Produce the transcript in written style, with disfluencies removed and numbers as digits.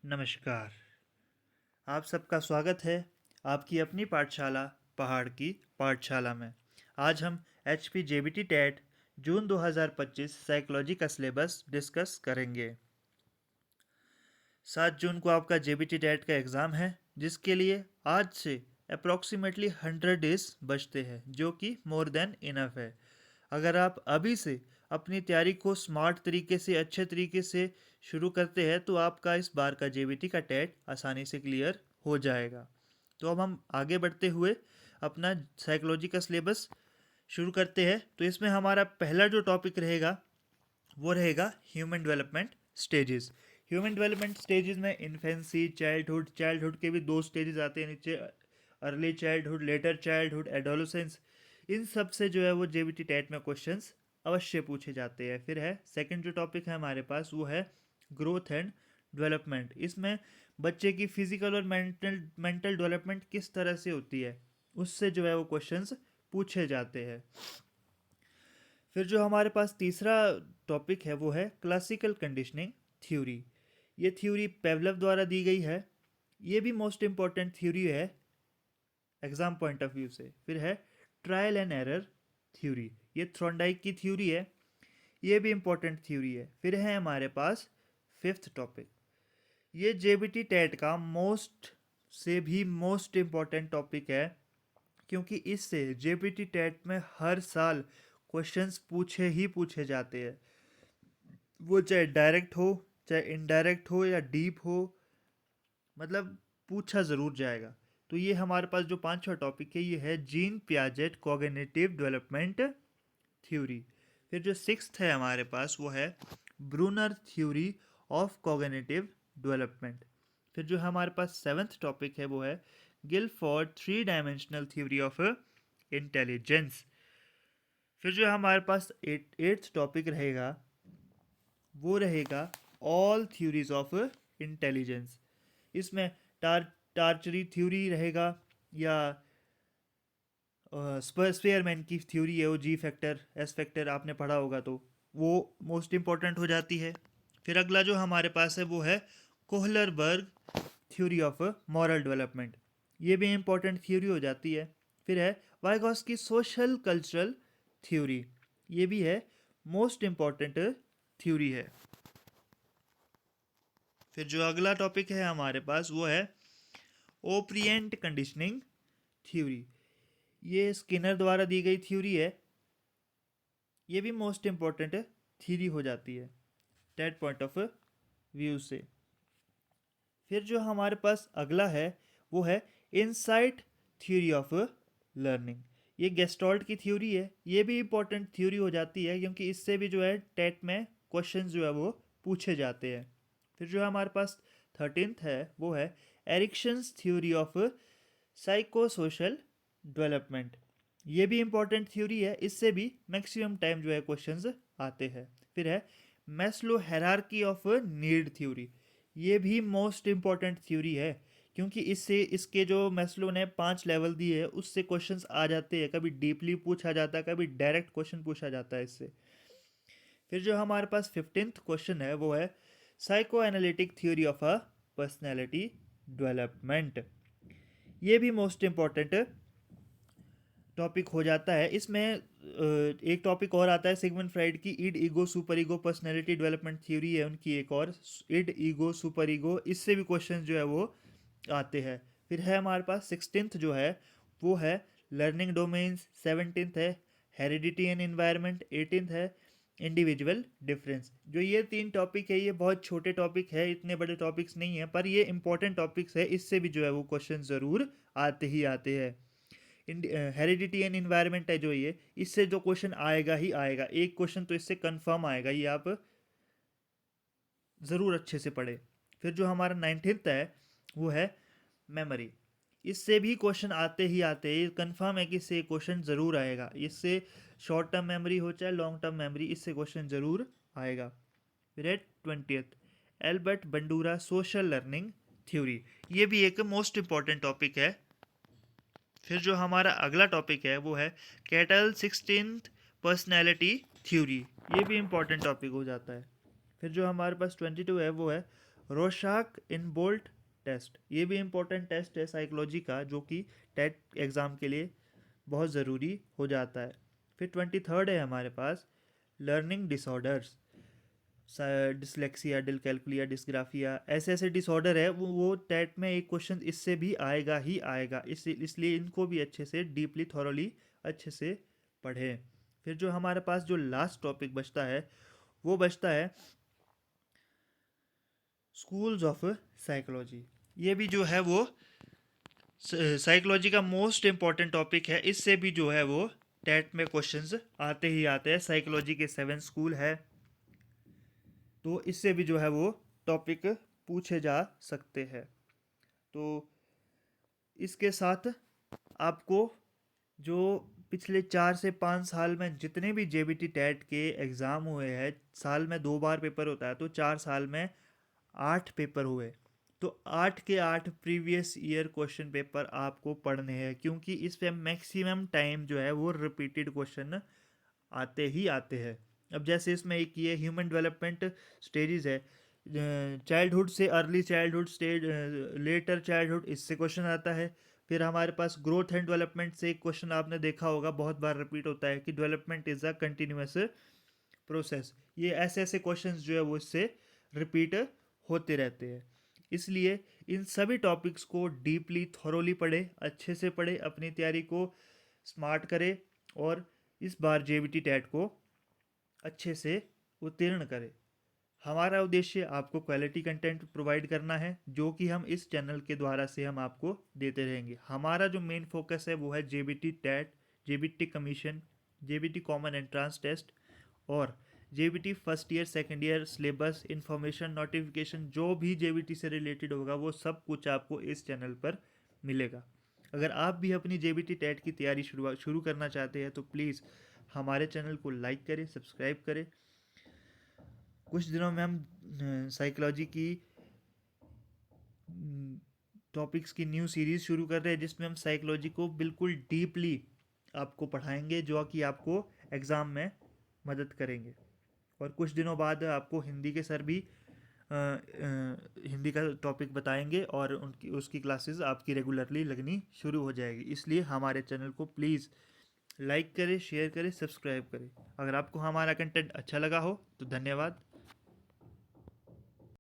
नमस्कार। आप सबका स्वागत है आपकी अपनी पाठशाला पहाड़ की पाठशाला में। आज हम H P J B T TET June 2025 psychology का सिलेबस डिस्कस करेंगे। 7 जून को आपका जे बी टी टेट का एग्ज़ाम है, जिसके लिए आज से अप्रॉक्सीमेटली 100 डेज बचते हैं, जो कि मोर देन इनफ है। अगर आप अभी से अपनी तैयारी को स्मार्ट तरीके से, अच्छे तरीके से शुरू करते हैं, तो आपका इस बार का जे बी टी का टेट आसानी से क्लियर हो जाएगा। तो अब हम आगे बढ़ते हुए अपना साइकोलॉजी का सिलेबस शुरू करते हैं। तो इसमें हमारा पहला जो टॉपिक रहेगा वो रहेगा human development stages. Human development stages में इन्फेंसी, चाइल्डहुड, चाइल्डहुड के भी 2 स्टेजेस आते हैं नीचे, early childhood, later childhood, adolescence. इन सब से जो है वो जेबीटी टेट में क्वेश्चंस अवश्य पूछे जाते हैं। फिर है सेकंड जो टॉपिक है हमारे पास, वो है ग्रोथ एंड डेवलपमेंट। इसमें बच्चे की फिजिकल और मेंटल डेवलपमेंट किस तरह से होती है, उससे जो है वो क्वेश्चंस पूछे जाते हैं। फिर जो हमारे पास तीसरा टॉपिक है वो है क्लासिकल कंडीशनिंग थ्योरी। ये थ्योरी पेवलव द्वारा दी गई है। ये भी मोस्ट इम्पॉर्टेंट थ्योरी है एग्जाम पॉइंट ऑफ व्यू से। फिर है ट्रायल एंड एरर थ्योरी। ये थ्रोंडाइक की थ्योरी है, ये भी इम्पोर्टेंट थ्योरी है। फिर है हमारे पास फिफ्थ टॉपिक। ये जेबीटी टेट का मोस्ट से भी मोस्ट इम्पॉर्टेंट टॉपिक है, क्योंकि इससे जेबीटी टेट में हर साल क्वेश्चंस पूछे ही पूछे जाते हैं। वो चाहे डायरेक्ट हो, चाहे इनडायरेक्ट हो, या डीप हो, मतलब पूछा ज़रूर जाएगा। तो ये हमारे पास जो पांचवा टॉपिक है, ये है Jean Piaget cognitive development theory. फिर जो सिक्स्थ है हमारे पास, वो है Bruner theory of cognitive development. फिर जो हमारे पास सेवन्थ टॉपिक है, वो है Guilford 3 dimensional theory of intelligence. फिर जो हमारे पास एट्थ टॉपिक रहेगा, वो रहेगा ऑल थ्योरीज ऑफ इंटेलिजेंस। इसमें टार्चरी थ्योरी रहेगा, या स्पेयरमैन की थ्योरी है, वो जी फैक्टर एस फैक्टर आपने पढ़ा होगा, तो वो मोस्ट इंपॉर्टेंट हो जाती है। फिर अगला जो हमारे पास है वो है कोहलरबर्ग थ्योरी ऑफ मॉरल डेवलपमेंट। ये भी इंपॉर्टेंट थ्योरी हो जाती है। फिर है वाइगॉस की सोशल कल्चरल थ्योरी। ये भी है मोस्ट इंपॉर्टेंट थ्योरी है। फिर जो अगला टॉपिक है हमारे पास, वो है ओप्रिएंट कंडीशनिंग थ्योरी। ये स्किनर द्वारा दी गई थ्योरी है। ये भी मोस्ट इंपॉर्टेंट थ्योरी हो जाती है टेट पॉइंट ऑफ व्यू से। फिर जो हमारे पास अगला है, वो है इनसाइट थ्योरी ऑफ लर्निंग। ये गेस्टॉल्ट की थ्योरी है। ये भी इंपॉर्टेंट थ्योरी हो जाती है, क्योंकि इससे भी जो है टेट में क्वेश्चंस जो है वो पूछे जाते हैं। फिर जो हमारे पास 13th है, वो है Erikson's theory of psycho social development. ये भी इंपॉर्टेंट थ्योरी है, इससे भी मैक्सिमम टाइम जो है क्वेश्चंस आते हैं। फिर है Maslow hierarchy of need theory. ये भी मोस्ट इंपॉर्टेंट थ्योरी है, क्योंकि इससे इसके जो मैस्लो ने 5 लेवल दिए हैं, उससे क्वेश्चंस आ जाते हैं। कभी डीपली पूछा जाता है, कभी डायरेक्ट क्वेश्चन पूछा जाता है इससे। फिर जो हमारे पास 15th क्वेश्चन है, वो है psycho analytic theory of a personality development. ये भी मोस्ट इंपॉर्टेंट टॉपिक हो जाता है। इसमें एक टॉपिक और आता है सिगमंड फ्राइड की end ego super ego personality development theory है उनकी एक और, इड ईगो सुपर ईगो। इससे भी क्वेश्चन जो है वो आते हैं। फिर है हमारे पास 16th जो है, वो है लर्निंग डोमेन्स। 17th है हेरिडिटी एंड इन्वायरमेंट। 18th है इंडिविजुअल डिफरेंस। जो ये 3 टॉपिक है, ये बहुत छोटे टॉपिक है, इतने बड़े टॉपिक्स नहीं है, पर ये इंपॉर्टेंट टॉपिक्स है। इससे भी जो है वो क्वेश्चन ज़रूर आते ही आते हैं। हेरिडिटी एंड इन्वायरमेंट है जो, ये इससे जो क्वेश्चन आएगा ही आएगा, एक क्वेश्चन तो इससे कंफर्म आएगा, ये आप ज़रूर अच्छे से पढ़े। फिर जो हमारा 19th है, वो है मेमोरी। इससे भी क्वेश्चन आते ही आते हैं, ये कंफर्म है कि इससे क्वेश्चन ज़रूर आएगा। इससे शॉर्ट टर्म मेमोरी हो चाहे लॉन्ग टर्म मेमोरी, इससे क्वेश्चन ज़रूर आएगा। फिर है 20th Albert Bandura social learning theory. ये भी एक मोस्ट इंपॉर्टेंट टॉपिक है। फिर जो हमारा अगला टॉपिक है, वो है कैटल 16th पर्सनैलिटी थ्योरी। ये भी इंपॉर्टेंट टॉपिक हो जाता है। फिर जो हमारे पास 22 है, वो है रोशाक इनबोल्ट टेस्ट, ये भी इम्पोर्टेंट टेस्ट है साइकोलॉजी का, जो कि टेट एग्ज़ाम के लिए बहुत ज़रूरी हो जाता है। फिर 23rd है हमारे पास लर्निंग डिसऑर्डर्स, डिसलेक्सिया, डिलकैल्कुलिया, डिस्ग्राफिया, ऐसे ऐसे डिसऑर्डर है, वो टेट में एक क्वेश्चन इससे भी आएगा ही आएगा, इसलिए इनको भी अच्छे से डीपली थॉरोली अच्छे से पढ़ें। फिर जो हमारे पास जो लास्ट टॉपिक बचता है वो बचता है स्कूल्स ऑफ साइकोलॉजी। ये भी जो है वो साइकोलॉजी का मोस्ट इम्पॉर्टेंट टॉपिक है, इससे भी जो है वो टेट में क्वेश्चंस आते ही आते हैं। साइकोलॉजी के 7 स्कूल है, तो इससे भी जो है वो टॉपिक पूछे जा सकते हैं। तो इसके साथ आपको जो पिछले 4 से 5 साल में जितने भी जेबीटी टेट के एग्ज़ाम हुए हैं, साल में 2 बार पेपर होता है, तो 4 साल में 8 पेपर हुए, तो 8 के 8 प्रीवियस ईयर क्वेश्चन पेपर आपको पढ़ने हैं, क्योंकि इस पे मैक्सिमम टाइम जो है वो रिपीटेड क्वेश्चन आते ही आते हैं। अब जैसे इसमें एक ये ह्यूमन डेवलपमेंट स्टेजेस है, चाइल्डहुड से early childhood stage, letter childhood, इससे क्वेश्चन आता है। फिर हमारे पास ग्रोथ एंड डेवलपमेंट से एक क्वेश्चन आपने देखा होगा, बहुत बार रिपीट होता है कि development is a continuous process. ये ऐसे ऐसे क्वेश्चंस जो है वो इससे रिपीट होते रहते हैं, इसलिए इन सभी टॉपिक्स को डीपली थॉरोली पढ़े, अच्छे से पढ़े, अपनी तैयारी को स्मार्ट करे, और इस बार जेबीटी टेट को अच्छे से उत्तीर्ण करें। हमारा उद्देश्य आपको क्वालिटी कंटेंट प्रोवाइड करना है, जो कि हम इस चैनल के द्वारा से हम आपको देते रहेंगे। हमारा जो मेन फोकस है वो है JBT TET, JBT commission, JBT common entrance test, और JBT first year second year syllabus, information, notification, जो भी जेबीटी से रिलेटेड होगा वो सब कुछ आपको इस चैनल पर मिलेगा। अगर आप भी अपनी जेबीटी टेट की तैयारी शुरू करना चाहते हैं तो प्लीज़ हमारे चैनल को लाइक करें, सब्सक्राइब करें। कुछ दिनों में हम साइकोलॉजी की टॉपिक्स की न्यू सीरीज़ शुरू कर रहे हैं, जिसमें हम साइकोलॉजी को बिल्कुल डीपली आपको पढ़ाएंगे, जो कि आपको एग्ज़ाम में मदद करेंगे। और कुछ दिनों बाद आपको हिंदी के सर भी हिंदी का टॉपिक बताएंगे, और उनकी उसकी क्लासेस आपकी रेगुलरली लगनी शुरू हो जाएगी। इसलिए हमारे चैनल को प्लीज़ लाइक करें, शेयर करें, सब्सक्राइब करें। अगर आपको हमारा कंटेंट अच्छा लगा हो तो धन्यवाद।